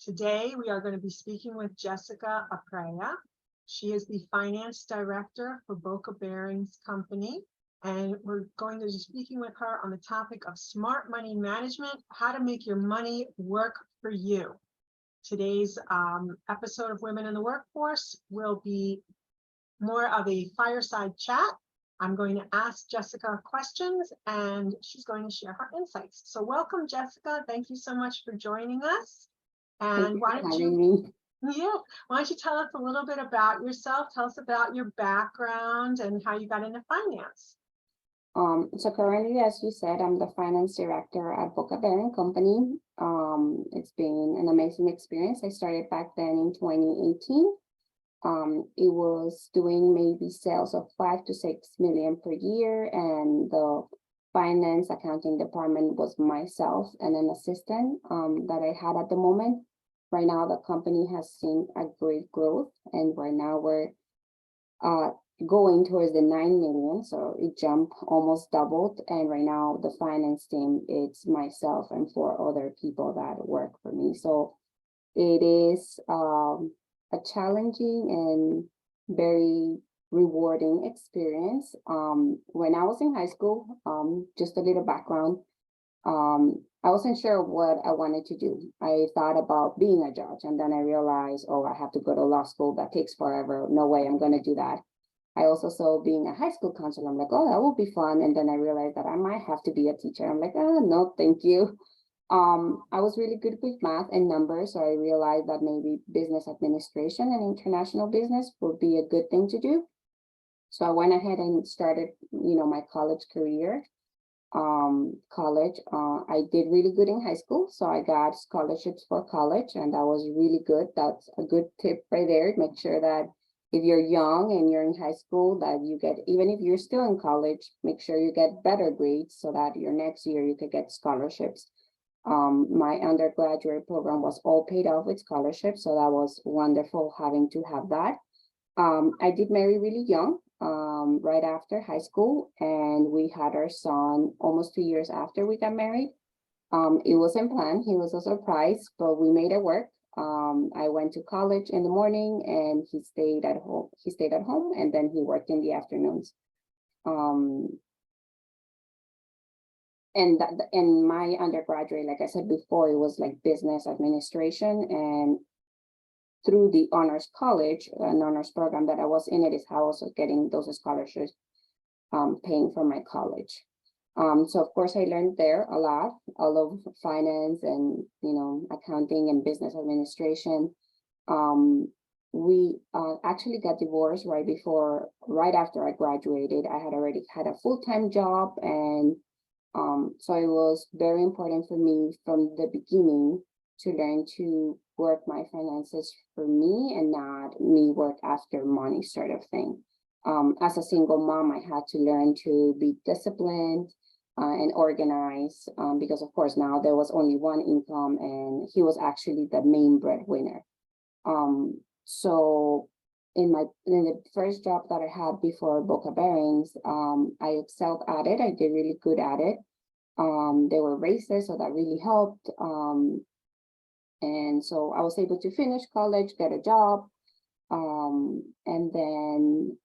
Today, we are going to be speaking with Jessica Oprea. She is the Finance Director for Boca Bearings Company, and we're going to be speaking with her on the topic of smart money management, how to make your money work for you. Today's episode of Women in the Workforce will be more of a fireside chat. I'm going to ask Jessica questions and she's going to share her insights. So welcome, Jessica. Thank you so much for joining us. And why don't you tell us a little bit about yourself? Tell us about your background and how you got into finance. So currently, as you said, I'm the finance director at Boca Bearings Company. It's been an amazing experience. I started back then in 2018. It was doing maybe sales of 5 to 6 million per year, and the finance accounting department was myself and an assistant that I had at the moment. Right now, the company has seen a great growth, and right now we're going towards the 9 million. So it jumped, almost doubled. And right now the finance team, it's myself and 4 other people that work for me. So it is a challenging and very rewarding experience. When I was in high school, just a little background, I wasn't sure what I wanted to do. I thought about being a judge, and then I realized, oh, I have to go to law school. That takes forever. No way, I'm going to do that. I also saw being a high school counselor. I'm like, oh, that will be fun. And then I realized that I might have to be a teacher. I'm like, oh, no, thank you. I was really good with math and numbers, so I realized that maybe business administration and international business would be a good thing to do. So I went ahead and started, my college career. I did really good in high school, so I got scholarships for college, and that was really good. That's a good tip right there. Make sure that if you're young and you're in high school, that you get, even if you're still in college, make sure you get better grades so that your next year you could get scholarships. My undergraduate program was all paid off with scholarships, so that was wonderful having to have that. I did marry really young, right after high school, and we had our son almost 2 years after we got married. It wasn't planned, he was a surprise, but we made it work. I went to college in the morning and he stayed at home, and then he worked in the afternoons. And my undergraduate, like I said before, it was like business administration, and through the honors college, an honors program that I was in, it is how I was getting those scholarships, paying for my college. So of course I learned there a lot, all of finance and, accounting and business administration. We actually got divorced right after I graduated. I had already had a full-time job, and so it was very important for me from the beginning to learn to work my finances for me and not me work after money sort of thing. As a single mom, I had to learn to be disciplined and organized, because of course now there was only one income and he was actually the main breadwinner. So in the first job that I had before Boca Bearings, I excelled at it. I did really good at it. There were races, so that really helped. And so I was able to finish college, get a job. And then,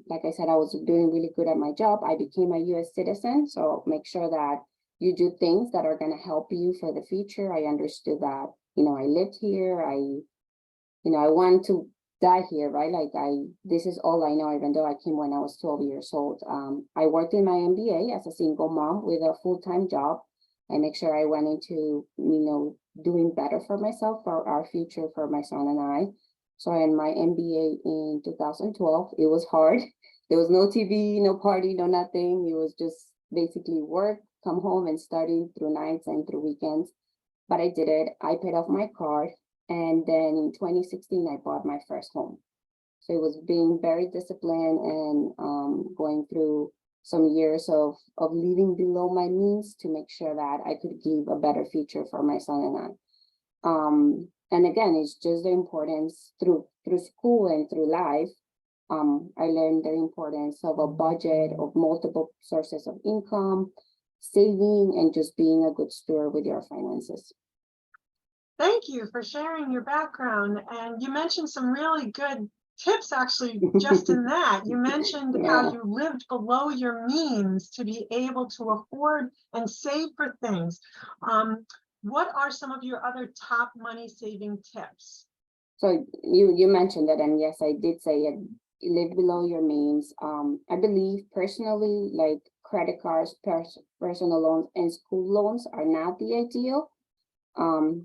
like I said, I was doing really good at my job. I became a US citizen. So make sure that you do things that are going to help you for the future. I understood that, I lived here. I want to die here, right? Like this is all I know, even though I came when I was 12 years old. I worked in my MBA as a single mom with a full-time job. I make sure I went into, doing better for myself, for our future, for my son and I. So in my MBA in 2012, it was hard. There was no TV, no party, no nothing. It was just basically work, come home and study through nights and through weekends. But I did it. I paid off my car. And then in 2016, I bought my first home. So it was being very disciplined and going through some years of living below my means to make sure that I could give a better future for my son and I. And again, it's just the importance through school and through life. I learned the importance of a budget, of multiple sources of income, saving, and just being a good steward with your finances. Thank you for sharing your background. And you mentioned some really good tips, actually, just in that. You mentioned how Yeah. you lived below your means to be able to afford and save for things. What are some of your other top money saving tips? So you mentioned that, and yes, I did say it, live below your means. I believe personally, like credit cards, personal loans, and school loans are not the ideal.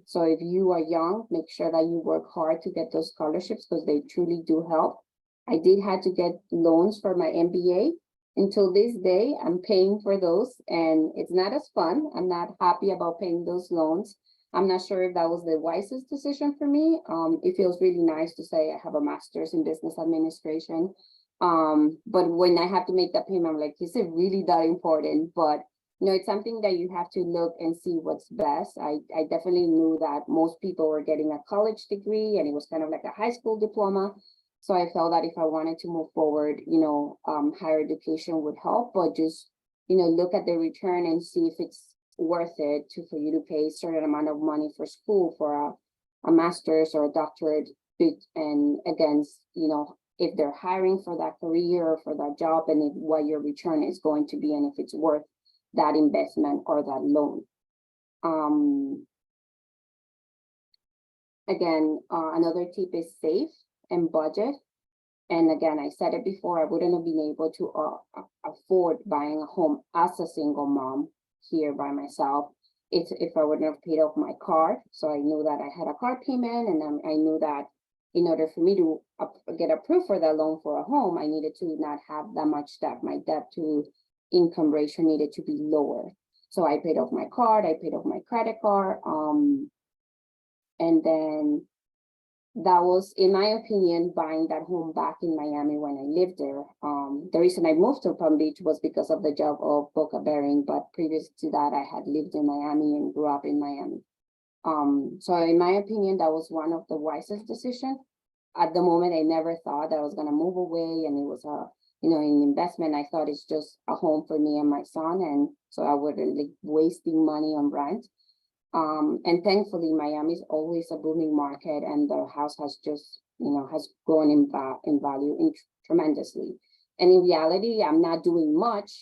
So if you are young, make sure that you work hard to get those scholarships because they truly do help. I did have to get loans for my MBA. Until this day, I'm paying for those and it's not as fun. I'm not happy about paying those loans. I'm not sure if that was the wisest decision for me. It feels really nice to say I have a master's in business administration. But when I have to make that payment, I'm like, is it really that important? But it's something that you have to look and see what's best. I definitely knew that most people were getting a college degree and it was kind of like a high school diploma. So I felt that if I wanted to move forward, higher education would help, but just, look at the return and see if it's worth it for you to pay a certain amount of money for school for a master's or a doctorate. And against, if they're hiring for that career or for that job and what your return is going to be and if it's worth that investment or that loan. Again, another tip is save and budget. And again, I said it before, I wouldn't have been able to afford buying a home as a single mom here by myself if I wouldn't have paid off my car. So I knew that I had a car payment, and then I knew that in order for me to get approved for that loan for a home, I needed to not have that much debt. My debt to income ratio needed to be lower. So I paid off my card, I paid off my credit card, and then that was, in my opinion, buying that home back in Miami when I lived there. The reason I moved to Palm Beach was because of the job of Boca Bearing, but previous to that, I had lived in Miami and grew up in Miami. So in my opinion, that was one of the wisest decisions. At the moment, I never thought that I was going to move away and it was an investment. I thought it's just a home for me and my son. And so I wouldn't like wasting money on rent. And thankfully, Miami is always a booming market, and the house has just, has grown in value tremendously. And in reality, I'm not doing much,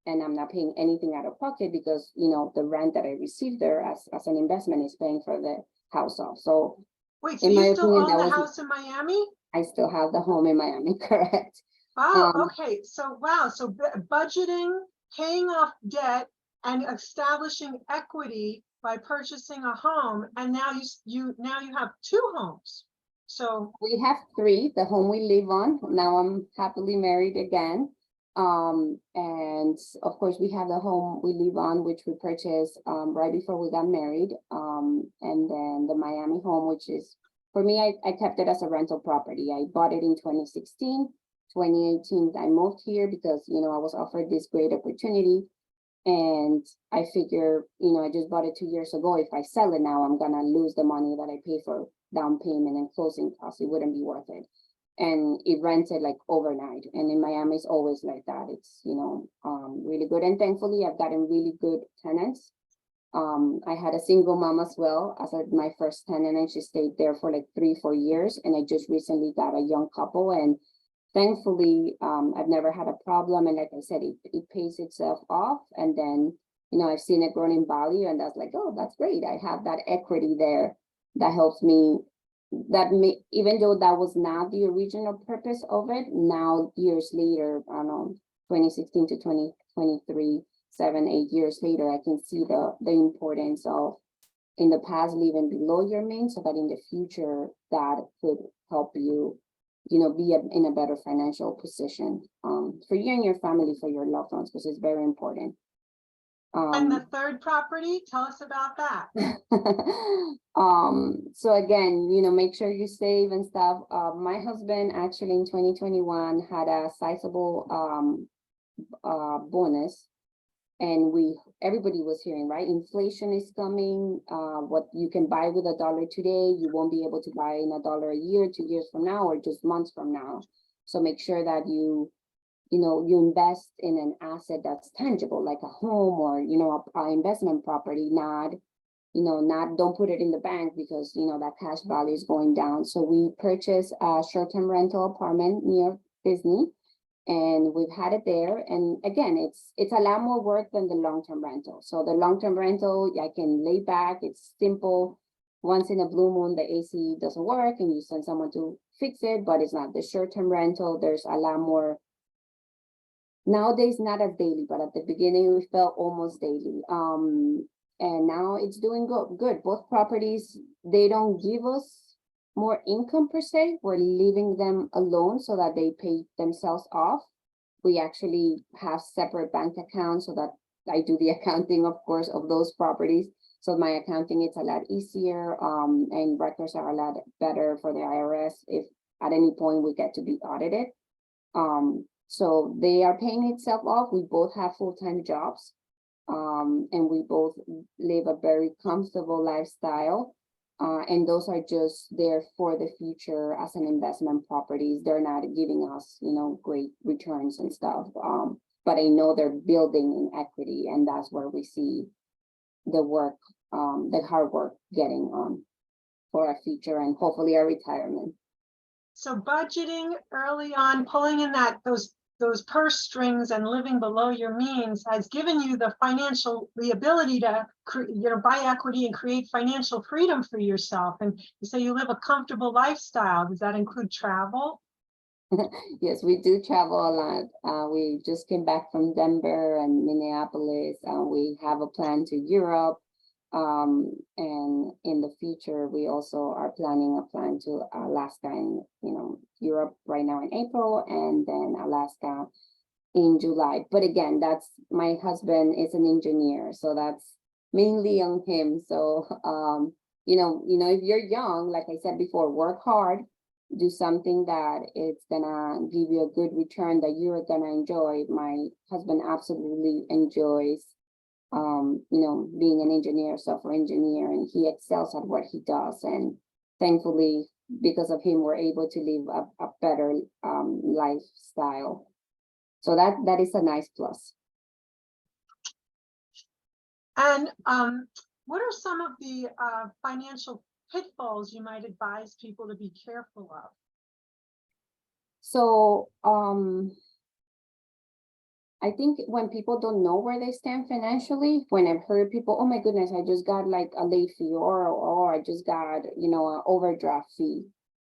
and I'm not paying anything out of pocket because the rent that I received there as an investment is paying for the house off. So, Wait, so in my you still opinion, own the house in Miami? I still have the home in Miami, correct? Oh, okay. So wow. So budgeting, paying off debt, and establishing equity by purchasing a home, and now you have two homes. So we have three, the home we live on. Now I'm happily married again. And of course we have the home we live on, which we purchased right before we got married. And then the Miami home, which is, for me, I kept it as a rental property. I bought it in 2016. 2018, I moved here because, I was offered this great opportunity. And I figure, I just bought it 2 years ago. If I sell it now, I'm gonna lose the money that I pay for down payment and closing costs. It wouldn't be worth it. And it rented like overnight. And in Miami, it's always like that. It's, really good. And thankfully, I've gotten really good tenants. I had a single mom as well as my first tenant, and she stayed there for like 3-4 years. And I just recently got a young couple, and thankfully, I've never had a problem. And like I said, it pays itself off. And then, I've seen it grown in value, and that's like, oh, that's great. I have that equity there that helps me, even though that was not the original purpose of it, now years later, I don't know, 2016 to 2023, 7-8 years later, I can see the importance of in the past living below your means so that in the future that could help you be in a better financial position for you and your family, for your loved ones, because it's very important. and the third property, tell us about that. So again, make sure you save and stuff. My husband actually in 2021 had a sizable bonus, and everybody was hearing, right? Inflation is coming. What you can buy with $1 today, you won't be able to buy in $1 a year, 2 years from now, or just months from now. So make sure that you invest in an asset that's tangible, like a home or, an investment property, not don't put it in the bank because, that cash value is going down. So we purchased a short-term rental apartment near Disney, and we've had it there. And again, it's a lot more work than the long-term rental. So the long-term rental, I can lay back, it's simple. Once in a blue moon, the AC doesn't work and you send someone to fix it, but it's not. The short-term rental, there's a lot more. Nowadays, not as daily, but at the beginning, we felt almost daily. And now it's doing good. Both properties, they don't give us more income per se. We're leaving them alone so that they pay themselves off. We actually have separate bank accounts so that I do the accounting, of course, of those properties. So my accounting, it's a lot easier, and records are a lot better for the IRS if at any point we get to be audited. So they are paying itself off. We both have full-time jobs. And we both live a very comfortable lifestyle. And those are just there for the future as an investment properties. They're not giving us, great returns and stuff. But I know they're building in equity, and that's where we see the work, the hard work getting on for our future and hopefully our retirement. So budgeting early on, pulling in those purse strings and living below your means has given you the ability to buy equity and create financial freedom for yourself. And you say you live a comfortable lifestyle. Does that include travel? Yes, we do travel a lot. We just came back from Denver and Minneapolis. We have a plan to Europe. And in the future, we also are planning a plan to Alaska and, Europe right now in April, and then Alaska in July. But again, that's my husband is an engineer, so that's mainly on him. So, if you're young, like I said before, work hard, do something that it's gonna give you a good return that you're gonna enjoy. My husband absolutely enjoys being an engineer, software engineer, and he excels at what he does. And thankfully, because of him, we're able to live a better lifestyle. So that is a nice plus. And what are some of the financial pitfalls you might advise people to be careful of? So I think when people don't know where they stand financially, when I've heard people, oh my goodness, I just got like a late fee, or I just got, an overdraft fee.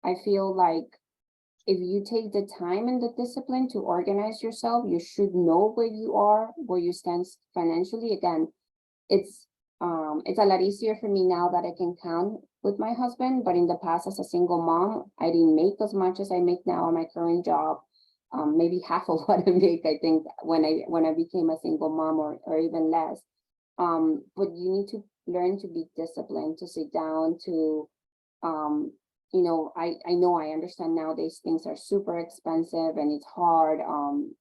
I feel like if you take the time and the discipline to organize yourself, you should know where you are, where you stand financially. Again, it's a lot easier for me now that I can count with my husband, but in the past, as a single mom, I didn't make as much as I make now in my current job. Maybe half of what I make, I think, when I became a single mom, or even less. But you need to learn to be disciplined, to sit down, to, I understand nowadays things are super expensive and it's hard.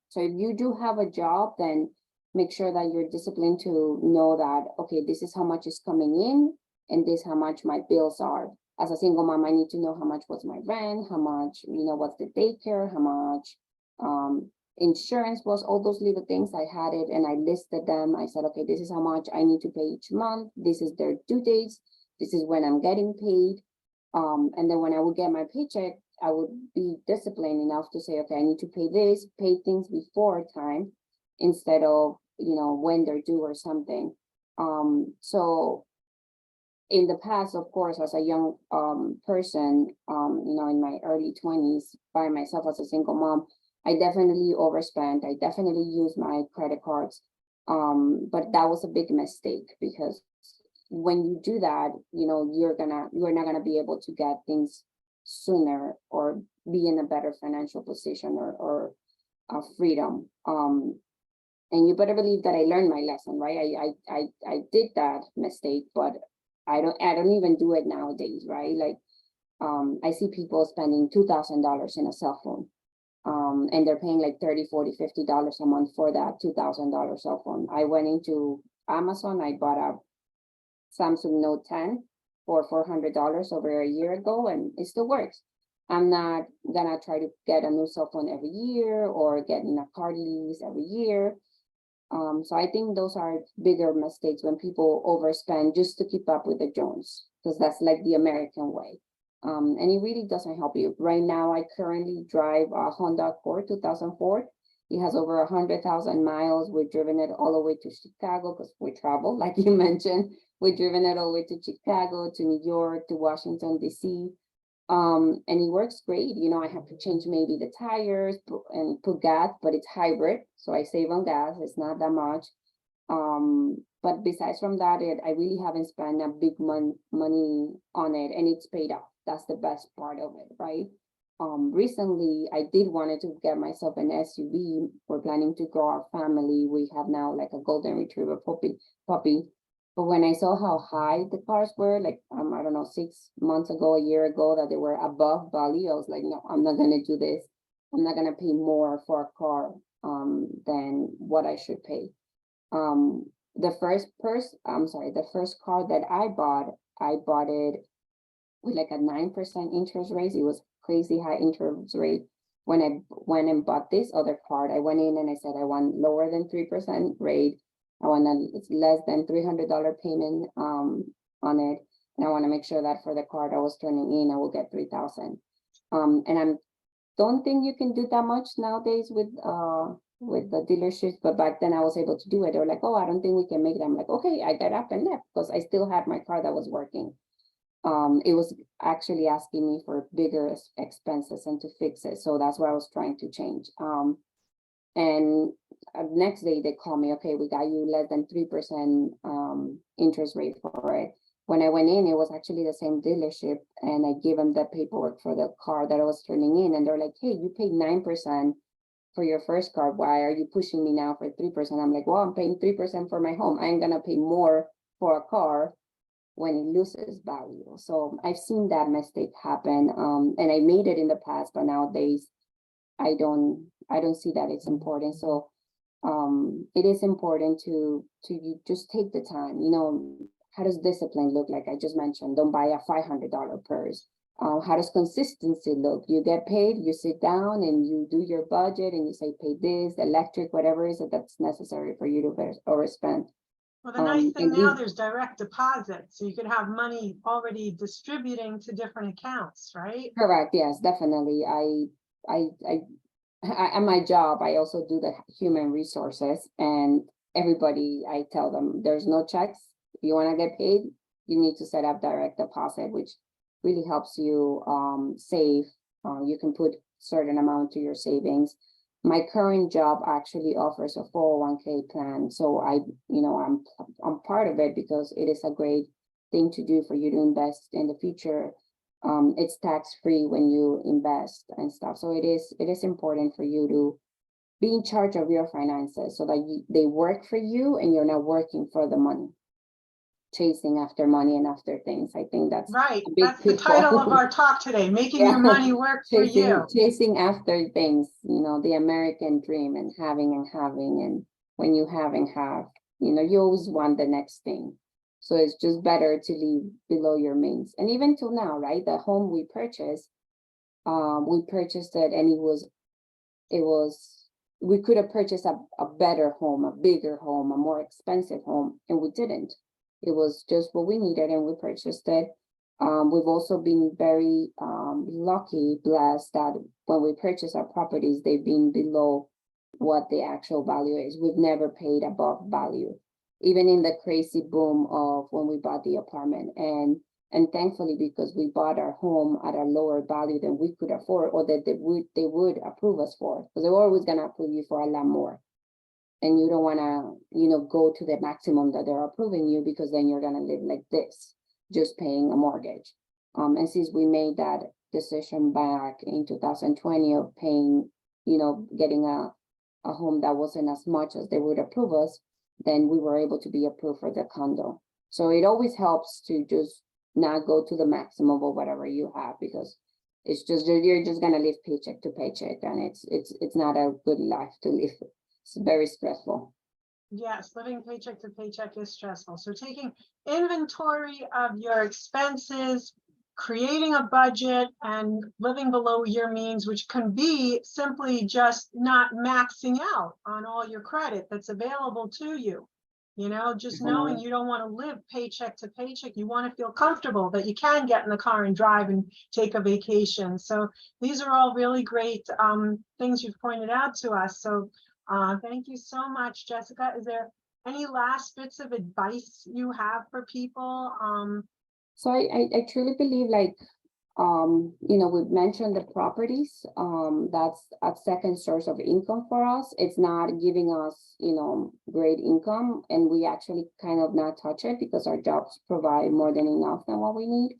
So if you do have a job, then make sure that you're disciplined to know that, okay, this is how much is coming in and this is how much my bills are. As a single mom, I need to know how much was my rent, how much, what's the daycare, how much insurance was, all those little things. I had it and I listed them. I said, okay, this is how much I need to pay each month. This is their due dates. This is when I'm getting paid. And then when I would get my paycheck, I would be disciplined enough to say, okay, I need to pay this, pay things before time instead of, when they're due or something. So in the past, of course, as a young person, in my early 20s by myself as a single mom, I definitely overspent. I definitely used my credit cards. But that was a big mistake, because when you do that, you're not gonna be able to get things sooner or be in a better financial position or freedom. And you better believe that I learned my lesson, right? I did that mistake, but I don't even do it nowadays, right? Like, I see people spending $2,000 in a cell phone. And they're paying like $30, $40, $50 a month for that $2,000 cell phone. I went into Amazon, I bought a Samsung Note 10 for $400 over a year ago, and it still works. I'm not gonna try to get a new cell phone every year or get in a car lease every year. So I think those are bigger mistakes when people overspend just to keep up with the Jones, because that's like the American way. And it really doesn't help you. Right now, I currently drive a Honda Accord 2004. It has over 100,000 miles. We've driven it all the way to Chicago because we travel, like you mentioned. We've driven it all the way to Chicago, to New York, to Washington, D.C. And it works great. You know, I have to change maybe the tires and put gas, but it's hybrid, so I save on gas. It's not that much. But besides from that, I really haven't spent a big money on it, and it's paid off. That's the best part of it, right? Recently I did wanted to get myself an SUV. We're planning to grow our family. We have now like a golden retriever puppy. But when I saw how high the cars were, like, I don't know, 6 months ago, a year ago, that they were above value, I was like, no, I'm not gonna do this. I'm not gonna pay more for a car than what I should pay. The first car that I bought it with like a 9% interest rate. It was crazy high interest rate. When I went and bought this other card, I went in and I said, I want lower than 3% rate. I want a less than $300 payment on it. And I want to make sure that for the card I was turning in, I will get 3,000. And I don't think you can do that much nowadays with the dealerships, but back then I was able to do it. They were like, oh, I don't think we can make it. I'm like, okay, I got up and left because I still had my car that was working. It was actually asking me for bigger expenses and to fix it. So that's what I was trying to change. And next day they called me, okay, we got you less than 3% interest rate for it. When I went in, it was actually the same dealership, and I gave them the paperwork for the car that I was turning in, and they're like, hey, you paid 9% for your first car. Why are you pushing me now for 3%? I'm like, well, I'm paying 3% for my home. I ain't gonna pay more for a car when it loses value. So I've seen that mistake happen. And I made it in the past, but nowadays I don't see that it's important. So it is important to you just take the time. You know, how does discipline look like? I just mentioned, don't buy a $500 purse. How does consistency look? You get paid, you sit down and you do your budget and you say, pay this, electric, whatever it is that's necessary for you to overspend. Well, the nice thing now, there's direct deposit, so you could have money already distributing to different accounts, right? Correct. Yes, definitely. At my job, I also do the human resources, and everybody, I tell them there's no checks. If you want to get paid, you need to set up direct deposit, which really helps you save. You can put certain amount to your savings. My current job actually offers a 401k plan, so I'm part of it because it is a great thing to do for you to invest in the future. It's tax-free when you invest and stuff, so it is important for you to be in charge of your finances so that they work for you and you're not working for the money, chasing after money and after things. I think that's right. a big That's the title of our talk today, making your money work for you. Chasing after things, the American dream, and having, and when you have and have, you always want the next thing. So it's just better to live below your means. And even till now, right? The home we purchased it, and we could have purchased a better home, a bigger home, a more expensive home, and we didn't. It was just what we needed, and we purchased it. We've also been very lucky, blessed that when we purchase our properties, they've been below what the actual value is. We've never paid above value, even in the crazy boom of when we bought the apartment. And thankfully, because we bought our home at a lower value than we could afford, or that they would approve us for, because they're always gonna approve you for a lot more. And you don't wanna, go to the maximum that they're approving you, because then you're gonna live like this, just paying a mortgage. And since we made that decision back in 2020 of paying, getting a home that wasn't as much as they would approve us, then we were able to be approved for the condo. So it always helps to just not go to the maximum of whatever you have, because it's just, you're just gonna live paycheck to paycheck, and it's not a good life to live. It's very stressful. Yes, living paycheck to paycheck is stressful. So taking inventory of your expenses, creating a budget and living below your means, which can be simply just not maxing out on all your credit that's available to you. You know, just knowing you don't want to live paycheck to paycheck. You want to feel comfortable that you can get in the car and drive and take a vacation. So these are all really great things you've pointed out to us. So thank you so much, Jessica. Is there any last bits of advice you have for people? So I truly believe, like, we've mentioned the properties, that's a second source of income for us. It's not giving us, great income, and we actually kind of not touch it because our jobs provide more than enough than what we need.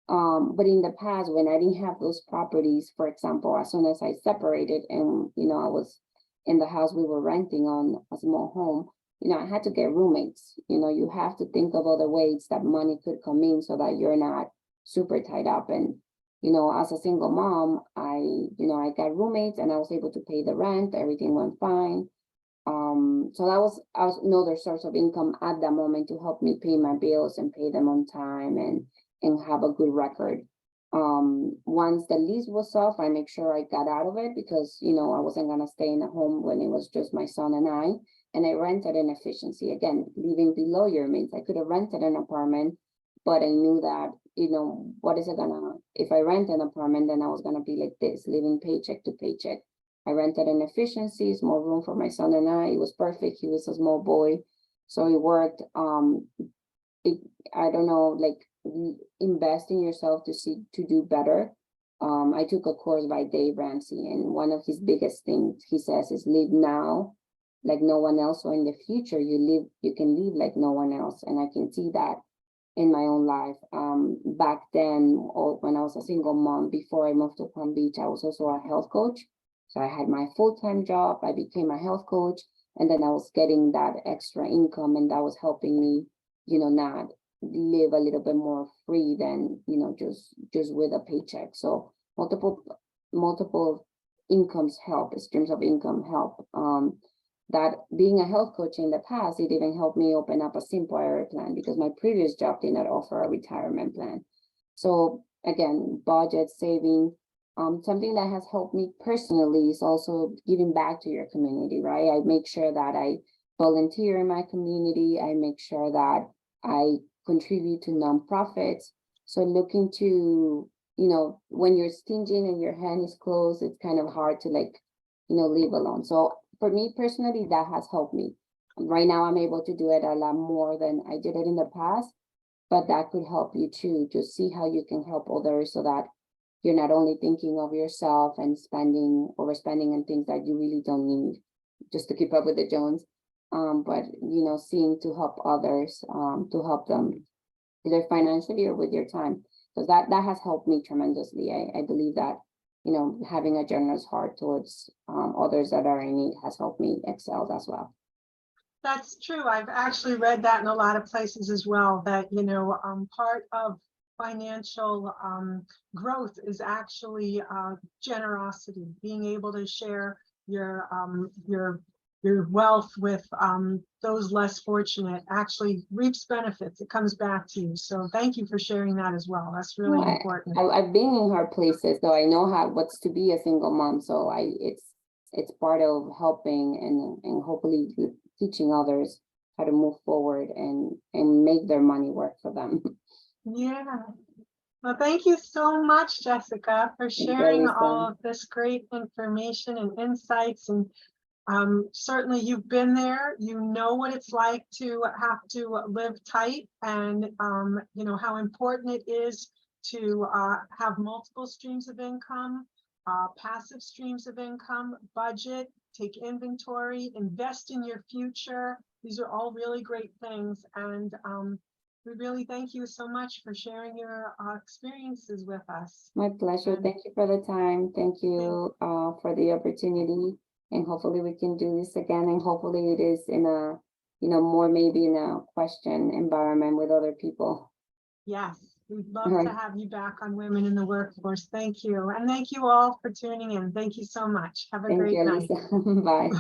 But in the past, when I didn't have those properties, for example, as soon as I separated and, I was in the house we were renting on a small home, I had to get roommates. You have to think of other ways that money could come in so that you're not super tied up. And, as a single mom, I got roommates and I was able to pay the rent. Everything went fine. So that was another source of income at that moment to help me pay my bills and pay them on time and have a good record. Once the lease was off, I make sure I got out of it because, I wasn't gonna stay in a home when it was just my son and I rented an efficiency. Again, living below your means. I could have rented an apartment, but I knew that, what is it gonna, if I rent an apartment, then I was gonna be like this, living paycheck to paycheck. I rented an efficiency, small room for my son and I. It was perfect. He was a small boy, so it worked. I don't know, like, invest in yourself to do better. I took a course by Dave Ramsey, and one of his biggest things he says is live now like no one else, so in the future you can live like no one else. And I can see that in my own life. Back then, or when I was a single mom, before I moved to Palm Beach, I was also a health coach. So I had my full-time job, I became a health coach, and then I was getting that extra income, and that was helping me, not live a little bit more free than, just with a paycheck. So multiple incomes help, streams of income help. That being a health coach in the past, it even helped me open up a simple IRA plan because my previous job did not offer a retirement plan. So again, budget, saving, something that has helped me personally is also giving back to your community, right? I make sure that I volunteer in my community. I make sure that I contribute to nonprofits. So looking to, when you're stingy and your hand is closed, it's kind of hard to leave alone. So for me personally, that has helped me. Right now, I'm able to do it a lot more than I did it in the past, but that could help you too. Just see how you can help others so that you're not only thinking of yourself and overspending on things that you really don't need just to keep up with the Jones. But seeing to help others, to help them either financially or with your time, because that has helped me tremendously. I believe that having a generous heart towards others that are in need has helped me excel as well. That's true. I've actually read that in a lot of places as well, that, part of financial growth is actually generosity, being able to share your wealth with those less fortunate actually reaps benefits. It comes back to you. So thank you for sharing that as well. That's really important. I've been in hard places, so I know what's to be a single mom. So it's part of helping and hopefully teaching others how to move forward and make their money work for them. Yeah. Well, thank you so much, Jessica, for sharing all of this great information and insights. And certainly you've been there, you know what it's like to have to live tight, and how important it is to have multiple streams of income, passive streams of income, budget, take inventory, invest in your future. These are all really great things. And we really thank you so much for sharing your experiences with us. My pleasure. And thank you for the time. Thank you for the opportunity. And hopefully we can do this again. And hopefully it is in a, more maybe in a question environment with other people. Yes, we'd love to have you back on Women in the Workforce. Thank you. And thank you all for tuning in. Thank you so much. Have a great night. Bye.